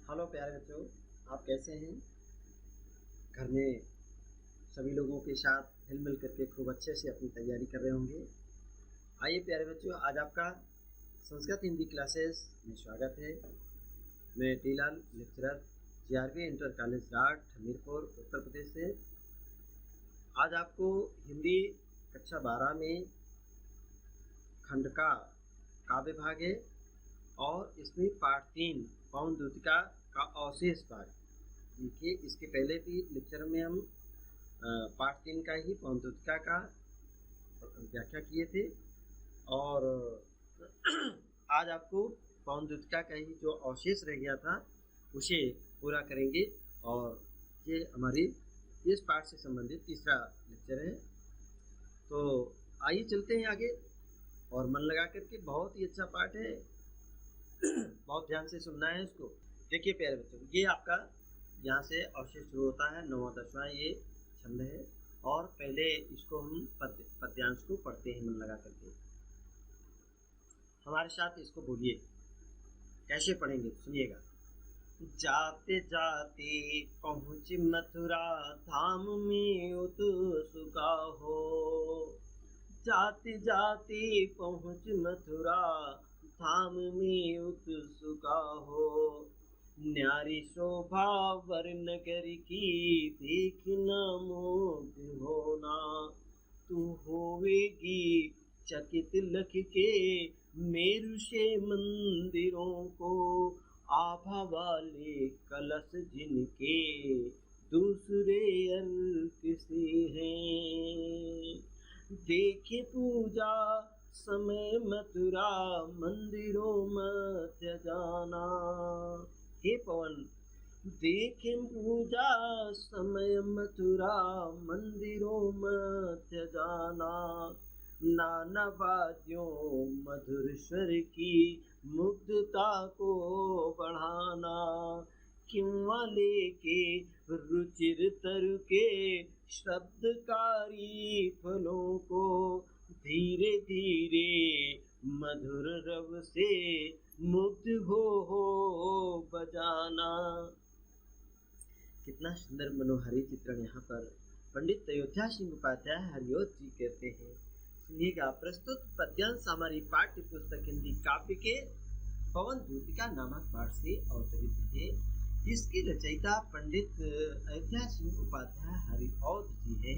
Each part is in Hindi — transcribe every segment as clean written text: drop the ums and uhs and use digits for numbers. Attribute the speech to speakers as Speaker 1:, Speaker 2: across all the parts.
Speaker 1: हेलो प्यारे बच्चों, आप कैसे हैं? घर में सभी लोगों के साथ हिल मिल करके खूब अच्छे से अपनी तैयारी कर रहे होंगे। आइए प्यारे बच्चों, आज आपका संस्कृत हिंदी क्लासेस में स्वागत है। मैं Tilal lecturer GRB inter college Rath Hamirpur Uttar Pradesh से आज आपको हिंदी कक्षा 12 में खंड का काव्य भाग है और इसमें पाठ 3 पवन दूतिका का अवशेष भाग। देखिए, इसके पहले भी लेक्चर में हम पाठ 3 का ही पवन दूतिका का व्याख्या किए थे और आज आपको पवन दूतिका का ही जो अवशेष रह गया था उसे पूरा करेंगे और ये हमारी इस पाठ से संबंधित तीसरा लेक्चर है। तो आइए चलते हैं आगे और मन लगा करके, बहुत ही अच्छा पाठ है, बहुत ध्यान से सुनना है इसको। देखिए प्यारे बच्चों, ये आपका यहाँ से अवशेष शुरू होता है, 9वां 10वां ये छंद है और पहले इसको हम पद्यांश को पढ़ते हैं मन लगा करके। हमारे साथ इसको बोलिए, कैसे पढ़ेंगे सुनिएगा। जाते जाते पहुँच मथुरा धाम में उत्सुका हो, जाते जाते पहुँच मथुरा धाम में उत्सुका हो, न्यारी शोभा वर नगर की देखना मोद होना, तू होवेगी चकित लख के मेरु से मंदिरों को, आभा वाले कलश जिनके दूसरे अर्क से हैं, देखे पूजा समय मथुरा मंदिरों मध्य जाना। हे पवन, देखे पूजा समय मथुरा मंदिरों मध्य जाना, नाना वाद्यों मधुर स्वर की मुग्धता को बढ़ाना, किंवा लेके रुचिर तरु के शब्दकारी फलों को, धीरे धीरे मधुर रव से मुग्ध हो बजाना। कितना सुंदर मनोहारी चित्रण यहाँ पर पंडित अयोध्या सिंह उपाध्याय हरिओत जी कहते हैं। सुनिएगा, प्रस्तुत पद्यांश हमारी पाठ्य पुस्तक हिंदी काव्य के पवन दूतिका नामक पाठ से अवतरित है। इसकी रचयिता पंडित अयोध्या सिंह उपाध्याय हरिओत जी है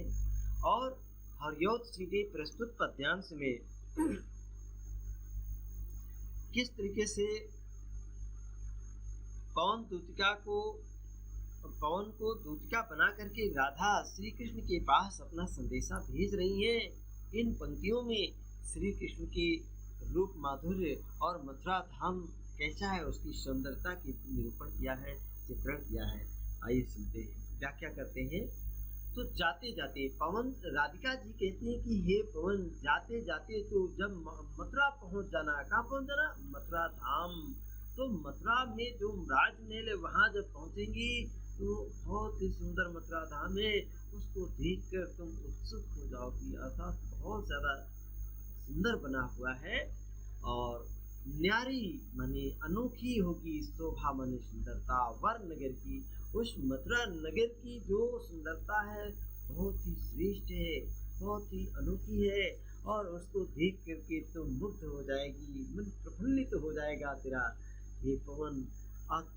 Speaker 1: और हरिओत जी ने प्रस्तुत पद्यांश में किस तरीके से पवन को दूतिका बना करके राधा श्री कृष्ण के पास अपना संदेशा भेज रही है। इन पंक्तियों में श्री कृष्ण की रूप माधुर्य और मथुरा धाम कैसा है उसकी सुंदरता की निरूपण किया है, चित्रण किया है। आइए सुनते हैं, व्याख्या करते हैं। तो जाते जाते पवन, राधिका जी कहती हैं कि हे पवन, जाते जाते तो जब मथुरा पहुंच जाना। कहाँ पहुंच जाना? मथुरा धाम। तो मथुरा में जो राजमहल है वहां जब पहुंचेंगी तो बहुत ही सुंदर मथुरा धाम है, उसको देखकर तुम उत्सुक हो जाओगी, अर्थात बहुत ज्यादा सुंदर बना हुआ है। और न्यारी माने अनोखी होगी, शोभा माने सुंदरता, वर नगर की, उस मथुरा नगर की जो सुंदरता है बहुत ही श्रेष्ठ है, बहुत ही अनोखी है और उसको देख करके तुम मुग्ध हो जाएगी, मन प्रफुल्लित हो जाएगा तेरा। हे पवन,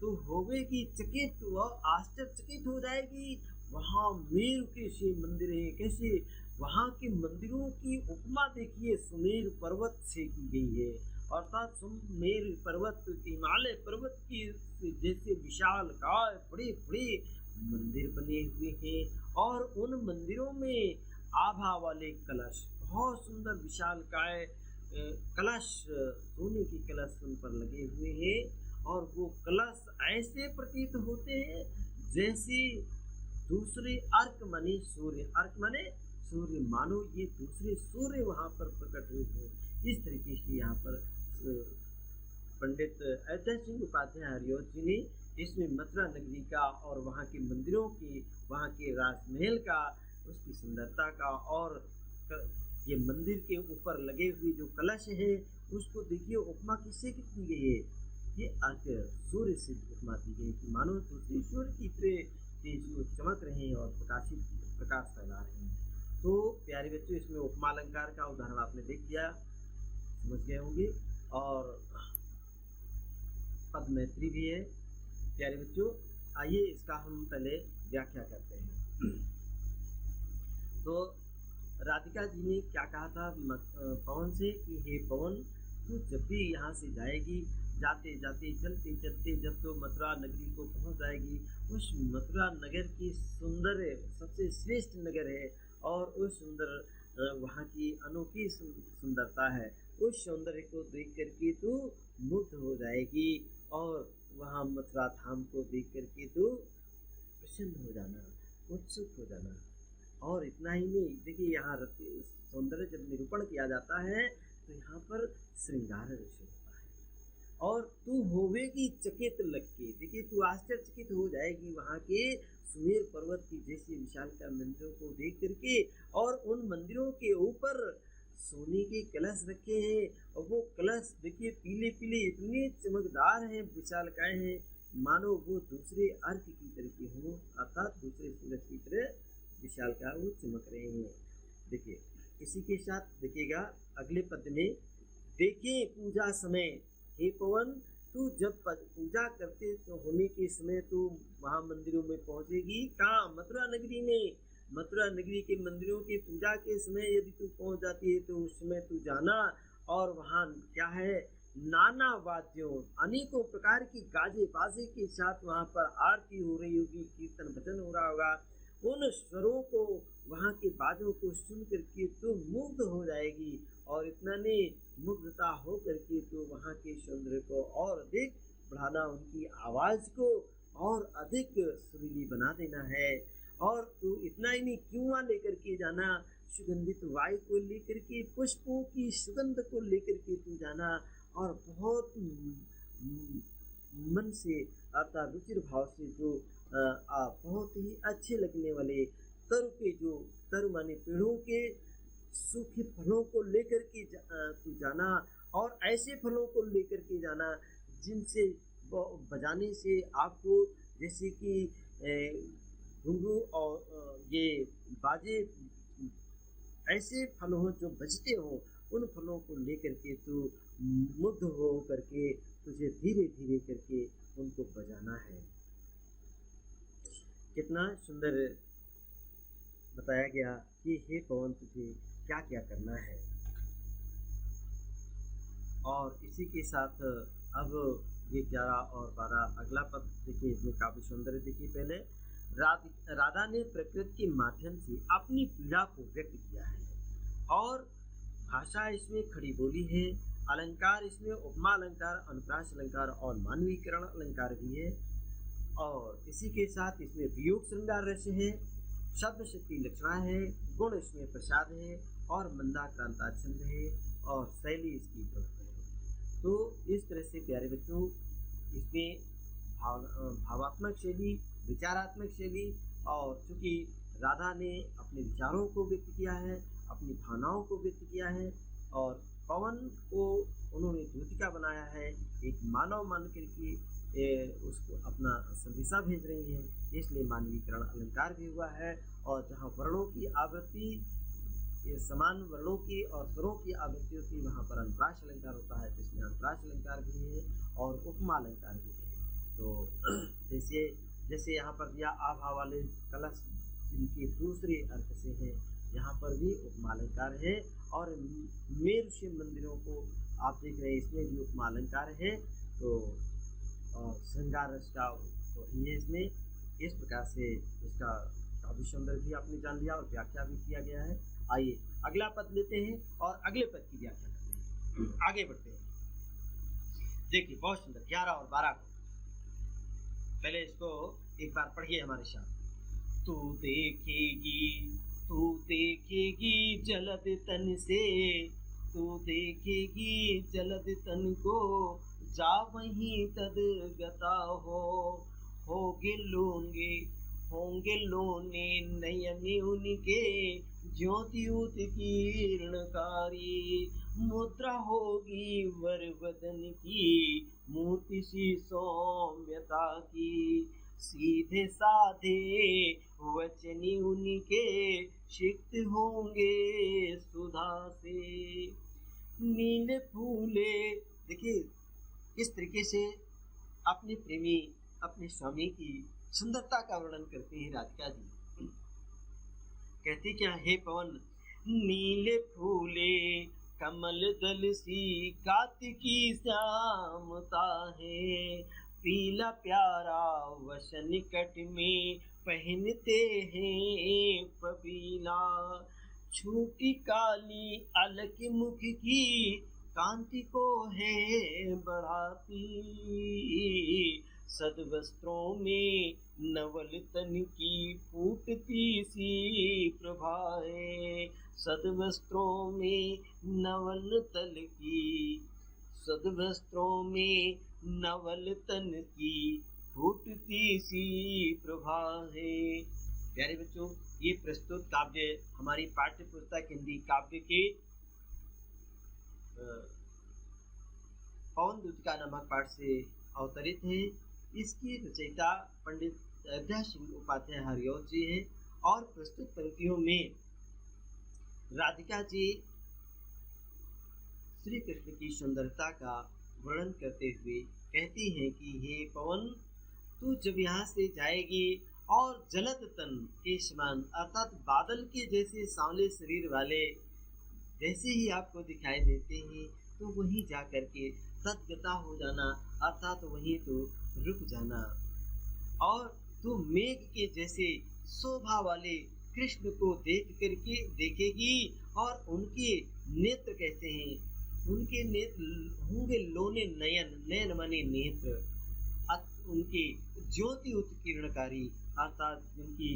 Speaker 1: तू होवेगी चकित व आश्चर्यचकित हो जाएगी। वहाँ मेरु के से मंदिर है, कैसे वहाँ के मंदिरों की उपमा देखिए सुमेर पर्वत से की गई है, अर्थात सुमेर पर्वत, हिमालय पर्वत की जैसे विशाल काय बड़े बड़े मंदिर बने हुए हैं और उन मंदिरों में आभा वाले कलश, बहुत सुंदर विशाल काय कलश, सोने के कलश उन पर लगे हुए हैं और वो कलश ऐसे प्रतीत होते हैं जैसे दूसरे अर्क माने सूर्य, अर्क माने सूर्य, मानो ये दूसरे सूर्य वहां पर प्रकट हुए हैं। इस तरीके से यहाँ पर पंडित अयोध्या सिंह उपाध्याय हरिओत जी ने इसमें मथुरा नगरी का और वहाँ के मंदिरों की, वहाँ के राजमहल का, उसकी सुंदरता का और ये मंदिर के ऊपर लगे हुए जो कलश है उसको देखिए उपमा किससे की गई है? ये अर्क सूर्य से उपमा दी गई कि मानो दूसरे सूर्य की तरह तेज वो चमक रहे हैं और प्रकाश फैला रहे हैं। तो प्यारे बच्चों, इसमें उपमा अलंकार का उदाहरण आपने देख लिया, समझ गए होंगे। और पद मैत्री भी है प्यारे बच्चों। आइए इसका हम पहले व्याख्या करते हैं। तो राधिका जी ने क्या कहा था पवन से कि हे पवन, तू जब भी यहाँ से जाएगी, जाते जाते चलते चलते जब तो मथुरा नगरी को पहुँच जाएगी, उस मथुरा नगर की सुंदर सबसे श्रेष्ठ नगर है और उस सुंदर वहाँ की अनोखी सुंदरता है, उस सौंदर्य को देख करके तू मुग्ध हो जाएगी और वहाँ मथुरा धाम को देख करके तू प्रसन्न हो जाना, उत्सुक हो जाना। और इतना ही नहीं, देखिए यहाँ सौंदर्य जब निरूपण किया जाता है तो यहाँ पर श्रृंगार रस होता है और तू होवेगी चकित लग के। देखिए तू आश्चर्यचकित हो जाएगी वहाँ के सुमेर पर्वत की जैसे विशालकाय मंदिरों को देख करके, और उन मंदिरों के ऊपर सोने के कलश रखे हैं और वो कलश देखिए पीले पीले इतने चमकदार हैं, विशालकाय हैं, मानो वो दूसरे अर्क की तरह के हों, अर्थात दूसरे सूरज की तरह विशालकाय वो चमक रहे हैं। देखिए इसी के साथ देखिएगा अगले पद में, देखिए पूजा समय, हे पवन तू जब पूजा करते तो होने के समय तू वहाँ मंदिरों में पहुँचेगी, कहाँ? मथुरा नगरी में। मथुरा नगरी के मंदिरों की पूजा के समय यदि तू पहुँच जाती है तो उस समय तू जाना, और वहाँ क्या है, नाना वाद्यों, अनेकों प्रकार की गाजे बाजे के साथ वहाँ पर आरती हो रही होगी, कीर्तन भजन हो रहा होगा। उन स्वरों को, वहाँ के बाजों को सुन करके तू मुग्ध हो जाएगी, और इतना नहीं, मुग्धता हो करके तो वहाँ के सौंदर्य को और अधिक बढ़ाना, उनकी आवाज़ को और अधिक सुरीली बना देना है। और तू इतना ही नहीं, क्यों लेकर के जाना, सुगंधित वायु को लेकर के, पुष्पों की सुगंध को लेकर के तू जाना, और बहुत मन से अर्थात रुचिर भाव से जो बहुत ही अच्छे लगने वाले तरु माने पेड़ों के सूखे फलों को लेकर के तू जाना, और ऐसे फलों को लेकर के जाना जिनसे बजाने से आपको, जैसे कि घुंघरू और ये बाजे, ऐसे फल हो जो बजते हो, उन फलों को लेकर के तू मुग्ध हो करके तुझे धीरे धीरे करके उनको बजाना है। कितना सुंदर बताया गया कि हे पवन तुझे क्या क्या करना है। और इसी के साथ अब ये 11 और 12 अगला पद देखिए, इसमें काफी सौंदर्य देखिए। पहले राधा ने प्रकृति के माध्यम से अपनी पीड़ा को व्यक्त किया है, और भाषा इसमें खड़ी बोली है, अलंकार इसमें उपमा अलंकार, अनुप्रास अलंकार और मानवीकरण अलंकार भी है। और इसी के साथ इसमें वियोग श्रृंगार रस है, शब्द शक्ति लक्षणा है, गुण इसमें प्रसाद है, और मंदाक्रांता छंद है, और शैली इसकी प्रवृत्ति है। तो इस तरह से प्यारे बच्चों, इसमें भावात्मक शैली, विचारात्मक शैली, और चूँकि राधा ने अपने विचारों को व्यक्त किया है, अपनी भावनाओं को व्यक्त किया है, और पवन को उन्होंने दूतिका बनाया है, एक मानव मान करके उसको अपना संदेशा भेज रही हैं, इसलिए मानवीकरण अलंकार भी हुआ है। और जहाँ वर्णों की आवृत्ति, ये समान वर्णों की और स्वरों की आवृत्ति होती है, वहाँ पर अनुप्रास अलंकार होता है, तो इसमें अनुप्रास अलंकार भी है और उपमा अलंकार भी है। तो जैसे यहाँ पर दिया आभा वाले कलश जिनके दूसरे अर्थ से हैं, यहाँ पर भी उपमा अलंकार है। और मेरु शिव मंदिरों को आप देख रहे हैं, इसमें भी उपमा अलंकार है। तो और श्रृंगार रस का तो ही है इसमें। इस प्रकार से इसका काव्य सौंदर्य भी आपने जान लिया और व्याख्या भी किया गया है। आइए अगला पद लेते हैं और अगले पद की व्याख्या करते हैं, आगे बढ़ते हैं। देखिए बहुत सुंदर 11 और 12 को पहले इसको एक बार पढ़िए हमारे साथ। तू देखेगी जलद तन से, तू देखेगी जलद तन को, जा वहीं तद गता होंगे लोने नयने उनके, ज्योति उत किरणकारी, मुद्रा होगी वर वदन की, मूर्ति सी सौम्यता की, सीधे साधे वचनी उनके, सिक्त होंगे सुधा से। नीले फूले, देखिए किस तरीके से अपने प्रेमी अपने स्वामी की सुंदरता का वर्णन करते हैं राधिका जी। कहती क्या, हे पवन नीले फूले कमल दल सी, कार्तिकी श्यामता है, पीला प्यारा वसन कट में, पहनते हैं पबीला, छोटी काली अलक मुख की, कांति को है बढ़ाती, सदवस्त्रों में नवल तन की, फूटती सी प्रभा है, सदवस्त्रों में नवल तल की, सदवस्त्रों में नवल तन की, फूटती सी प्रभा है। प्यारे बच्चों, ये प्रस्तुत काव्य हमारी पाठ्य पुस्तक हिंदी काव्य के पवन दूतिका नामक पाठ से अवतरित है। इसकी रचयिता पंडित अयोध्या सिंह उपाध्याय हरिऔध जी हैं और प्रस्तुत पंक्तियों में राधिका जी श्री कृष्ण की सुंदरता का वर्णन करते हुए कहती हैं कि हे पवन, तू जब यहाँ से जाएगी और जलद तन के समान अर्थात बादल के जैसे सांवले शरीर वाले जैसे ही आपको दिखाई देते हैं, तो वहीं जा करके तद्गता हो जाना, अर्थात वहीं तो रुक जाना। और तू मेघ के जैसे शोभा वाले कृष्ण को देख करके देखेगी, और उनके नेत्र कैसे हैं, उनके नेत्र होंगे लोने नयन, नयन माने नेत्र, उनकी ज्योति उत्कीर्णकारी, अर्थात उनकी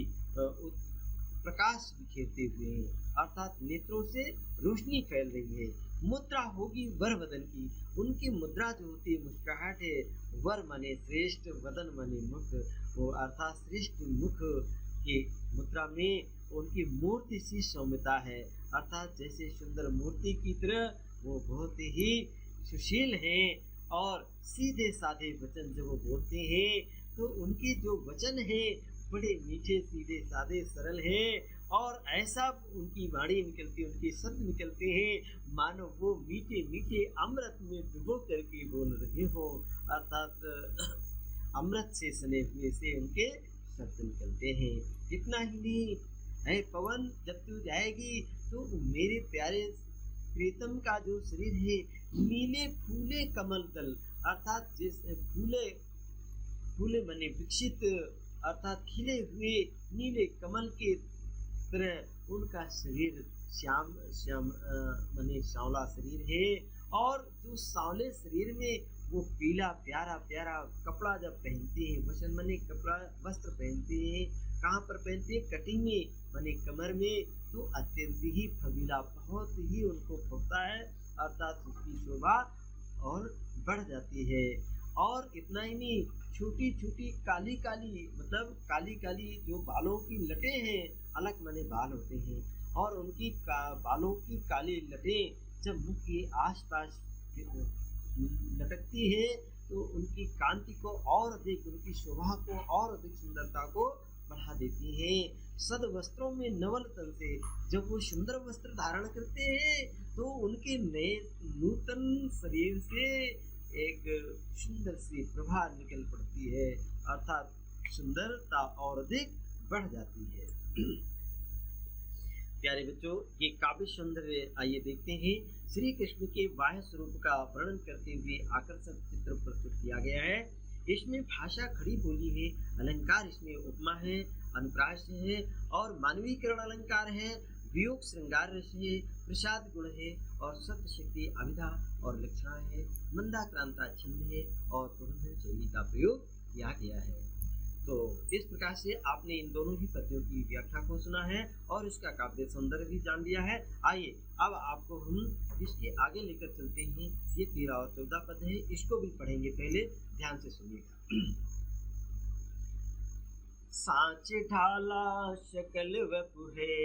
Speaker 1: प्रकाश बिखेरते हुए हैं, अर्थात नेत्रों से रोशनी फैल रही है। मुद्रा होगी वर वदन की, उनकी मुद्रा जो होती है मुस्कुराहट है, वर माने श्रेष्ठ, वदन माने मुख, वो अर्थात श्रेष्ठ मुख के मुद्रा में उनकी मूर्ति सी सौम्यता है, अर्थात जैसे सुंदर मूर्ति की तरह वो बहुत ही सुशील हैं। और सीधे साधे वचन जब वो बोलते हैं तो उनके जो वचन है बड़े मीठे सीधे साधे सरल हैं, और ऐसा उनकी वाणी निकलती है, उनके शब्द निकलते हैं मानो वो मीठे मीठे अमृत में डुबो करके बोल रहे हो, अर्थात अमृत से सने हुए से उनके शब्द निकलते हैं। इतना ही नहीं है पवन, जब तू जाएगी तो मेरे प्यारे प्रीतम का जो शरीर है नीले फूले कमल दल, अर्थात जैसे फूले फूले माने विकसित, अर्थात खिले हुए नीले कमल के तरह उनका शरीर श्याम श्याम माने सांवला शरीर है। और जो सांवले शरीर में वो पीला प्यारा प्यारा कपड़ा जब पहनते हैं, वसन माने कपड़ा वस्त्र पहनते हैं, कहाँ पर पहनते हैं, कटी में माने कमर में, तो अत्यंत ही फबीला, बहुत ही उनको फबता है, अर्थात उसकी शोभा और बढ़ जाती है। और इतना ही नहीं, छोटी छोटी काली काली, मतलब काली काली जो बालों की लटें हैं, अलग माने बाल होते हैं, और उनकी बालों की काली लटें जब मुख के आसपास लटकती है तो उनकी कांति को और अधिक, उनकी शोभा को और अधिक, सुंदरता को बढ़ा देती हैं। सद वस्त्रों में नवल तन से जब वो सुंदर वस्त्र धारण करते हैं तो उनके नए नूतन शरीर से एक सुंदर सी प्रभा निकल पड़ती है, अर्थात सुंदरता और अधिक बढ़ जाती है। प्यारे बच्चों, ये काव्य सौंदर्य आइए देखते हैं। श्री कृष्ण के बाह्य स्वरूप का वर्णन करते हुए आकर्षक चित्र प्रस्तुत किया गया है। इसमें भाषा खड़ी बोली है, अलंकार इसमें उपमा है, अनुप्रास है और मानवीकरण अलंकार है, वियोग श्रृंगार रस है, प्रसाद गुण है और सत्य शक्ति अभिधा और लक्षणा है, मंदाक्रांता छंद है और प्रबंधन शैली का प्रयोग किया गया है। तो इस प्रकार से आपने इन दोनों ही पद्यों की व्याख्या को सुना है और इसका काव्य सौंदर्य भी जान लिया है। आइए अब आपको हम इसके आगे लेकर चलते हैं। ये 13 और 14 पद है, इसको भी पढ़ेंगे, पहले ध्यान से सुनिएगा। साँच ढाला शकल वपु है,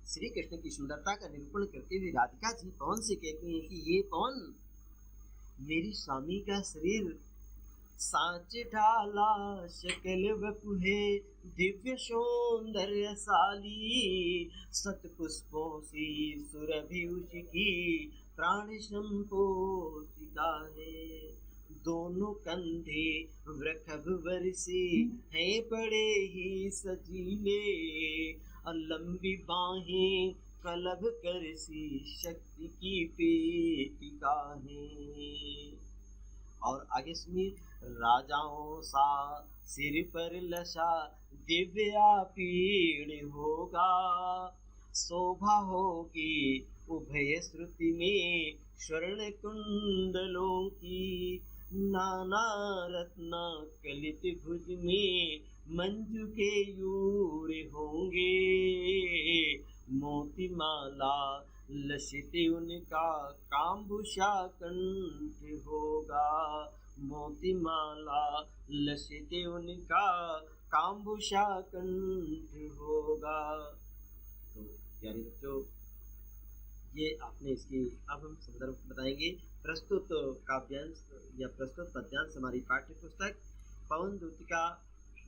Speaker 1: श्री कृष्ण की सुंदरता का निरूपण करते हुए राधिका जी पवन से कहती हैं कि ये पवन, मेरी स्वामी का शरीर सांच ढाला शकल वपुहे दिव्य सौंदर्यशाली, सत पुष्पों सी सुरभि उसकी प्राण संपोषिका है। दोनों कंधे वृषभ वर्षे हैं बड़े ही सजीले, लंबी बाहें कलभ कर सी शक्ति की पेटिका है। और आगे सुनिए, राजाओं सा सिर पर लशा दिव्या पीड़ होगा, शोभा होगी उभय श्रुति में स्वर्ण कुंडलों की, नाना रत्न कलित भुज में मंजू के यूर होंगे, मोती माला लसित उनका कांभूषा कंठ होगा, मोती माला लसित उनका कांभूषा कंठ होगा। तो प्यारे बच्चों, ये आपने इसकी अब हम संदर्भ बताएंगे। प्रस्तुत काव्यांश या प्रस्तुत पद्यांश हमारी पाठ्य पुस्तक पवन दूतिका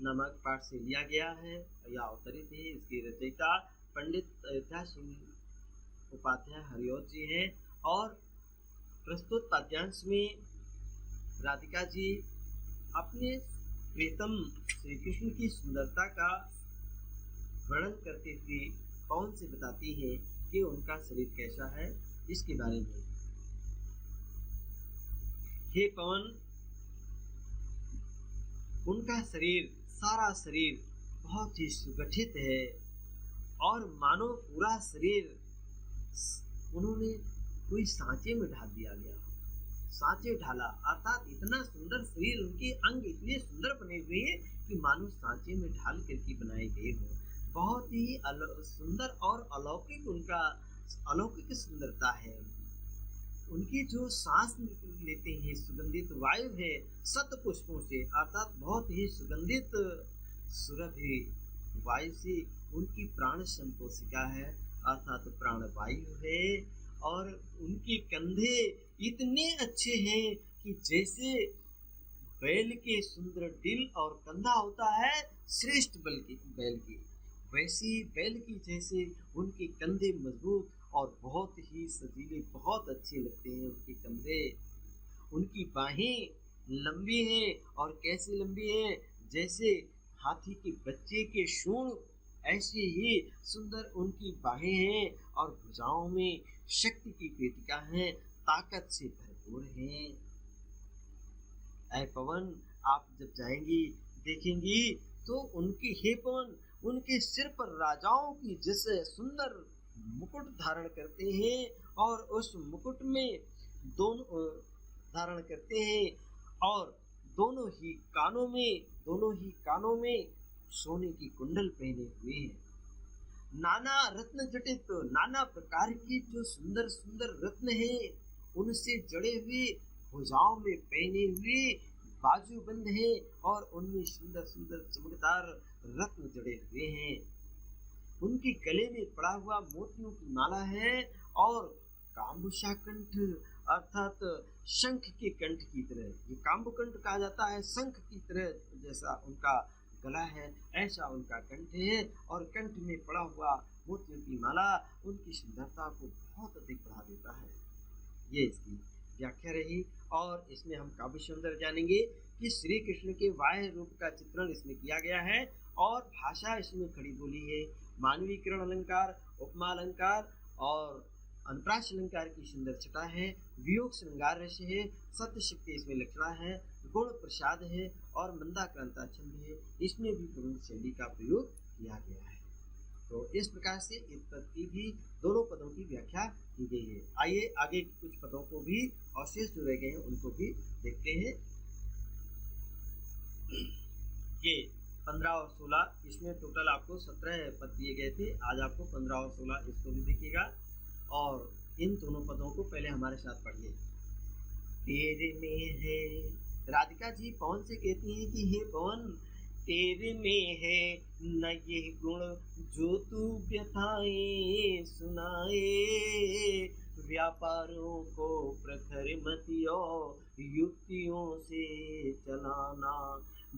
Speaker 1: नामक पाठ से लिया गया है या अवतरित है। इसकी रचयिता पंडित अयोध्या सिंह उपाध्याय हरिऔध जी हैं और प्रस्तुत पद्यांश में राधिका जी अपने प्रीतम श्री कृष्ण की सुंदरता का वर्णन करते हुए पवन से बताती है कि उनका शरीर कैसा है, इसके बारे में। हे पवन, उनका शरीर, सारा शरीर बहुत ही सुगठित है और मानो पूरा शरीर उन्होंने कोई सांचे में ढाल दिया गया। सांचे ढाला अर्थात इतना सुंदर शरीर, उनके अंग इतने सुंदर बने हुए हैं कि मानो सांचे में ढाल करके बनाए गए हो। बहुत ही सुंदर और अलौकिक उनका अलौकिक सुंदरता है। उनकी जो सांस लेते हैं सुगंधित वायु है सत पुष्पों से, अर्थात बहुत ही सुगंधित सुरभि वायु से उनकी प्राण संपोषिका है, अर्थात प्राण वायु है। और उनके कंधे इतने अच्छे हैं कि जैसे बैल के सुंदर दिल और कंधा होता है श्रेष्ठ बैल की, वैसी बैल की जैसे उनके कंधे मजबूत और बहुत ही सजीले, बहुत अच्छे लगते हैं उनके कंधे। उनकी बाहें लंबी हैं और कैसी लंबी हैं, जैसे हाथी के बच्चे के सूंड, ऐसी ही सुंदर उनकी बाहें हैं और भुजाओं में शक्ति की पेटिका है, ताकत से भरपूर हैं। ऐ पवन, आप जब जाएंगी देखेंगी तो उनकी, हे पवन, उनके सिर पर राजाओं की जैसे सुंदर मुकुट धारण करते हैं और उस मुकुट में दोनों धारण करते हैं और दोनों ही कानों में सोने की कुंडल पहने हुए हैं। नाना रत्न जटित, नाना प्रकार की जो सुंदर सुंदर रत्न हैं उनसे जड़े हुए, भुजाओं में पहने हुए बाजूबंद है और उनमें सुंदर सुंदर चमकदार रत्न जड़े हुए हैं। उनके गले में पड़ा हुआ मोतियों की माला है और कांभूषा कंठ, अर्थात शंख के कंठ की तरह, ये कांभुकंठ कहा जाता है, शंख की तरह जैसा उनका गला है ऐसा उनका कंठ है और कंठ में पड़ा हुआ मोतियों की माला उनकी सुंदरता को बहुत अधिक बढ़ा देता है। ये इसकी व्याख्या रही और इसमें हम काव्य सुंदर जानेंगे कि श्री कृष्ण के बाह्य रूप का चित्रण इसमें किया गया है और भाषा इसमें खड़ी बोली है। मानवीकरण अलंकार, उपमा अलंकार और अनुप्रास अलंकार की सुंदर छटा है, वियोग श्रृंगार रस है, सत्य शक्ति इसमें लक्षणा है, गुण प्रसाद है और मंदाक्रांता छंद है। इसमें भी प्रबंध शैली का प्रयोग किया गया है। तो इस प्रकार से इस पद की भी दोनों पदों की व्याख्या की गई है। आइए आगे कुछ पदों को भी अवशेष जो रह गए हैं उनको भी देखते हैं। ये 15 और 16, इसमें टोटल आपको 17 पद दिए गए थे। आज आपको 15 और 16 इसको भी देखिएगा और इन दोनों पदों को पहले हमारे साथ पढ़िए। तेरे में है, राधिका जी पवन से कहती हैं कि हे पवन, तेरे में है न ये गुण जो तू व्यथाएं सुनाए। व्यापारों को प्रखर मतियों युक्तियों से चलाना।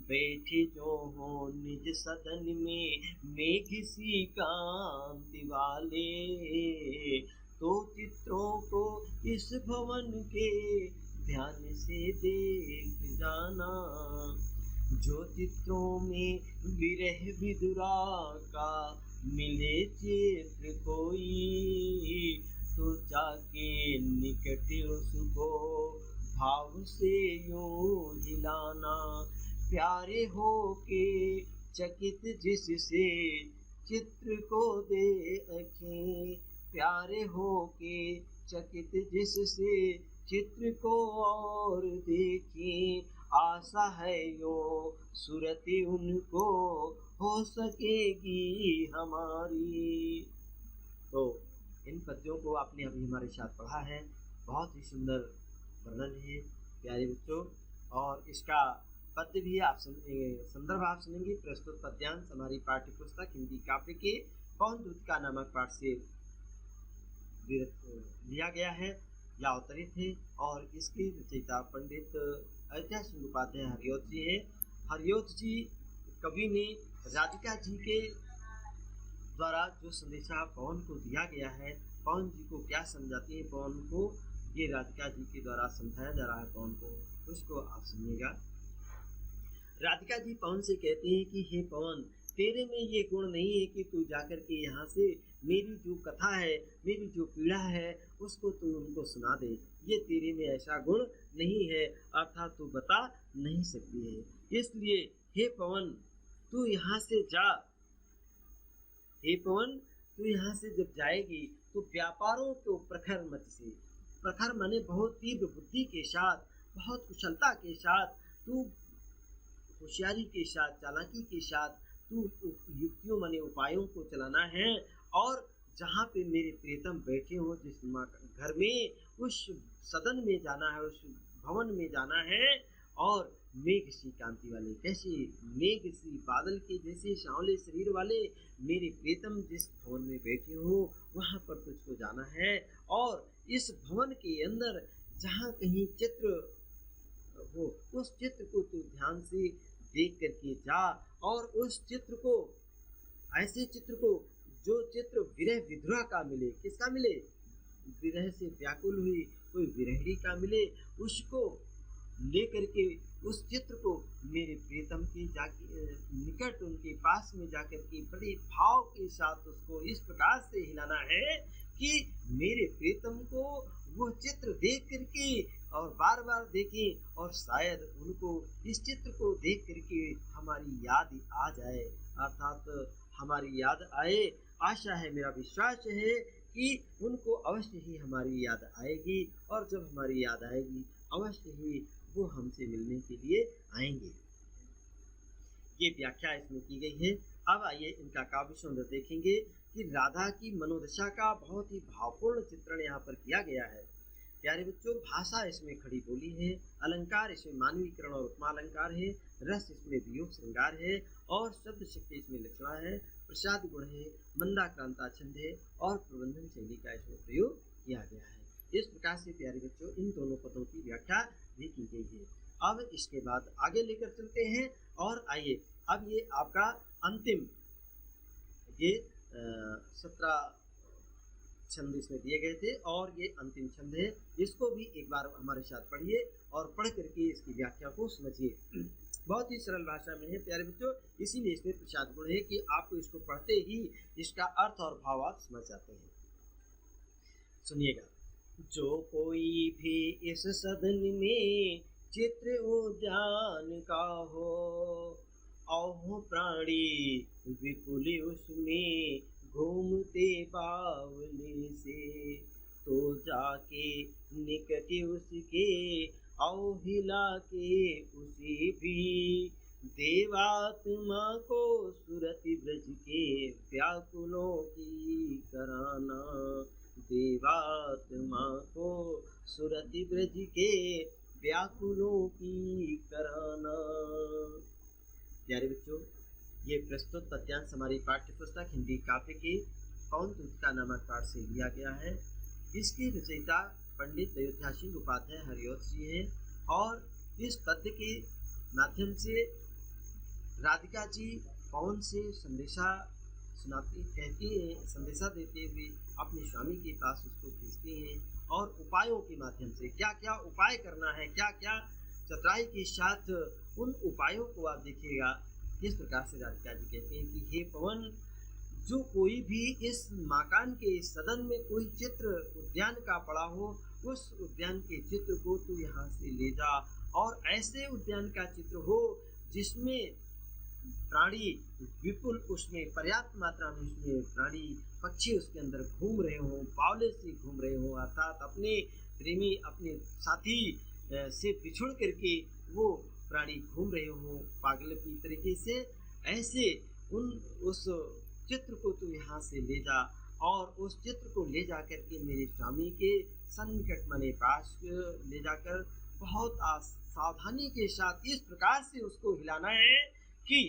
Speaker 1: बैठे जो हो निज सदन में मेघ सी कांति वाले। तो चित्रों को इस भवन के ध्यान से देख जाना। जो चित्रों में विरह विदुरा का मिले चित्र कोई। तो जाके निकट उसको भाव से यूं हिलाना। प्यारे हो के चकित जिससे चित्र को देखें। प्यारे हो के चकित जिससे चित्र को और देखें। आशा है यो सूरती उनको हो सकेगी हमारी। तो इन पद्यों को आपने अभी हमारे साथ पढ़ा है। बहुत ही सुंदर वर्णन है प्यारे बच्चों। और इसका पद्य भी आप संदर्भ आप सुनेंगे। प्रस्तुत पद्यांश हमारी पाठ्य पुस्तक हिंदी काव्य के पवन दूतिका नामक पाठ से लिया गया है या अवतरित है। और इसके रचयिता पंडित अयोध्या सिंह उपाध्याय हरियोत जी हैं। हरियोत जी कवि ने राधिका जी के द्वारा जो संदेशा पवन को दिया गया है, पवन जी को क्या समझाती है, पवन को ये राधिका जी के द्वारा समझाया जा रहा है पवन को, उसको आप सुनिएगा। राधिका जी पवन से कहती हैं कि हे पवन, तेरे में ये गुण नहीं है कि तू जाकर के यहाँ से मेरी जो कथा है, मेरी जो पीड़ा है, उसको तू उनको सुना दे। ये तेरे में ऐसा गुण नहीं है, अर्थात तू बता नहीं सकती है। इसलिए हे पवन तू यहाँ से जा। हे पवन तू यहाँ से जब जाएगी तो व्यापारों को प्रखर मत से, प्रखर माने बहुत तीव्र बुद्धि के साथ, बहुत कुशलता के साथ, तू होशियारी के साथ, चालाकी के साथ तू युक्तियों माने उपायों को चलाना है। और जहाँ पे मेरे प्रियतम बैठे हो, जिस घर में, उस सदन में जाना है, उस भवन में जाना है। और मेघ सी कांति वाले, कैसे मेघ सी बादल के जैसे सांवले शरीर वाले मेरे प्रियतम जिस भवन में बैठे हो, वहाँ पर तुझको जाना है। और इस भवन के अंदर जहाँ कहीं चित्र हो, उस चित्र को तू ध्यान से देख करके जा। और उस चित्र को, ऐसे चित्र को जो चित्र विरह विधुरा का मिले, किसका मिले, विरह से व्याकुल हुई कोई विरहणी का मिले, उसको लेकर के उस चित्र को मेरे प्रियतम के जाके निकट, उनके पास में जाकर के बड़े भाव के साथ उसको इस प्रकार से हिलाना है कि मेरे प्रियतम को वो चित्र देख करके और बार बार देखें, और शायद उनको इस चित्र को देख करके हमारी याद आ जाए, अर्थात हमारी याद आए। आशा है, मेरा विश्वास है कि उनको अवश्य ही हमारी याद आएगी। और जब हमारी याद आएगी अवश्य ही वो हमसे मिलने के लिए आएंगे। ये व्याख्या इसमें की गई है। अब आइए इनका काव्य सौंदर्य देखेंगे कि राधा की मनोदशा का बहुत ही भावपूर्ण चित्रण यहाँ पर किया गया है। प्यारे बच्चों, भाषा इसमें खड़ी बोली है, अलंकार इसमें मानवीकरण और उपमा अलंकार है, रस इसमें वियोग श्रृंगार है, और शब्द शक्ति इसमें लक्षणा है, प्रसाद गुण है, मंदाक्रांता छंद है, और प्रबंधन शैली का इसमें प्रयोग किया गया है। इस प्रकार से प्यारे बच्चों इन दोनों पदों की व्याख्या भी की गई है। अब इसके बाद आगे लेकर चलते हैं। और आइए, अब ये आपका अंतिम, ये 17 छंद इसमें दिए गए थे और ये अंतिम छंद है। इसको भी एक बार हमारे साथ पढ़िए और पढ़ करके इसकी व्याख्या को समझिए। बहुत ही सरल भाषा में है प्यारे बच्चों, इसीलिए इसमें प्रसाद गुण है कि आपको इसको पढ़ते ही इसका अर्थ और भाव आप समझ जाते हैं। सुनिएगा। जो कोई भी इस सदन में चित्र उद्यान का हो, औ प्राणी विपुल उसमें घूमते बावले से, तो जाके निकट उसके औ हिला के उसे भी, देवात्मा को सुरति ब्रज के व्याकुलों की कराना। देवात्मा को सुरति ब्रज के व्याकुलों की कराना। प्यारे बच्चों, ये प्रस्तुत पद्यांश हमारी पाठ्य पुस्तक हिंदी काव्य के पवन दूतिका नामक पाठ से लिया गया है। इसके रचयिता पंडित अयोध्या सिंह उपाध्याय हरिऔध जी हैं और इस पद्य के माध्यम से राधिका जी पवन से संदेशा सुनाती कहती हैं, संदेशा देते हुए अपने स्वामी के पास उसको भेजती हैं और उपायों के माध्यम से क्या क्या उपाय करना है, क्या क्या चतुराई के साथ उन उपायों को आप देखिएगा। इस प्रकार से राधिका जी कहते हैं कि हे पवन, जो कोई भी इस मकान के सदन में कोई चित्र उद्यान का पड़ा हो, उस उद्यान के चित्र को तू यहाँ से ले जा और ऐसे उद्यान का चित्र हो जिसमें प्राणी विपुल, उसमें पर्याप्त मात्रा में उसमें प्राणी पक्षी उसके अंदर घूम रहे हों, बावले से घूम रहे हों, अर्थात अपने प्रेमी अपने साथी से बिछुड़ करके वो प्राणी घूम रहे हों पागल की तरीके से। ऐसे उस चित्र को तू यहाँ से ले जा और उस चित्र को ले जा कर के मेरे स्वामी के सन्निकट माने पास ले जाकर बहुत सावधानी के साथ इस प्रकार से उसको हिलाना है कि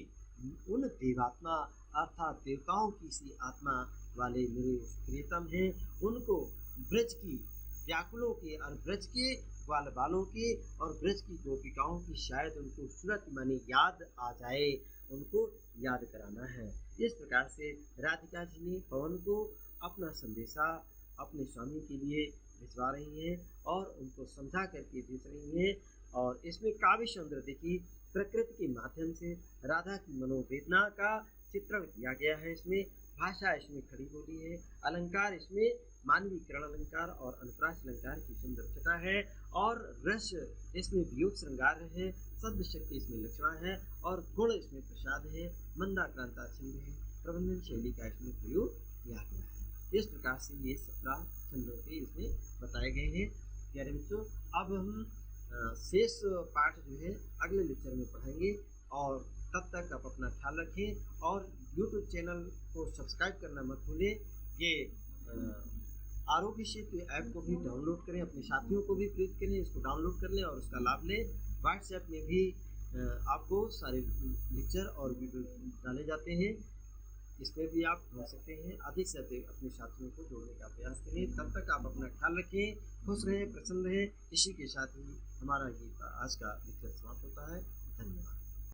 Speaker 1: उन देवात्मा अर्थात देवताओं की सी आत्मा वाले मेरे प्रियतम हैं, उनको ब्रज की व्याकुलों के और ब्रज के ग्वाल बालों के और ब्रज की गोपिकाओं की शायद उनको सूरत माने याद आ जाए, उनको याद कराना है। इस प्रकार से राधिका जी ने पवन को अपना संदेशा अपने स्वामी के लिए भिजवा रही हैं और उनको समझा करके भेज रही हैं। और इसमें काव्य सौंदर्य देखिए, प्रकृति के माध्यम से राधा की मनोवेदना का चित्रण किया गया है। इसमें भाषा इसमें खड़ी बोली है, अलंकार इसमें मानवीय करण अलंकार और अनुप्रास अलंकार की सुंदर छटा है और रस इसमें वियोग श्रृंगार है, शब्द शक्ति इसमें लक्षणा है और गुण इसमें प्रसाद है, मंदाक्रांता छंद है, प्रबंधन शैली का इसमें प्रयोग किया गया है। इस प्रकार से ये 17 छंदों के इसमें बताए गए हैं। प्यारे बच्चों, अब हम शेष पाठ जो है अगले लेक्चर में पढ़ेंगे और तब तक आप अपना ख्याल रखें और YouTube चैनल को सब्सक्राइब करना मत भूलें। ये आरोग्य सेतु ऐप को भी डाउनलोड करें, अपने साथियों को भी प्रेरित करें, इसको डाउनलोड कर लें और उसका लाभ लें। व्हाट्सएप में भी आपको सारे लेक्चर और वीडियो डाले जाते हैं, इसमें भी आप ढूंढ सकते हैं। अधिक से अधिक अपने साथियों को जोड़ने का प्रयास करें। तब तक आप अपना ख्याल रखें, खुश रहें, प्रसन्न रहें। इसी के साथ ही हमारा ये आज का लेक्चर समाप्त होता है। धन्यवाद।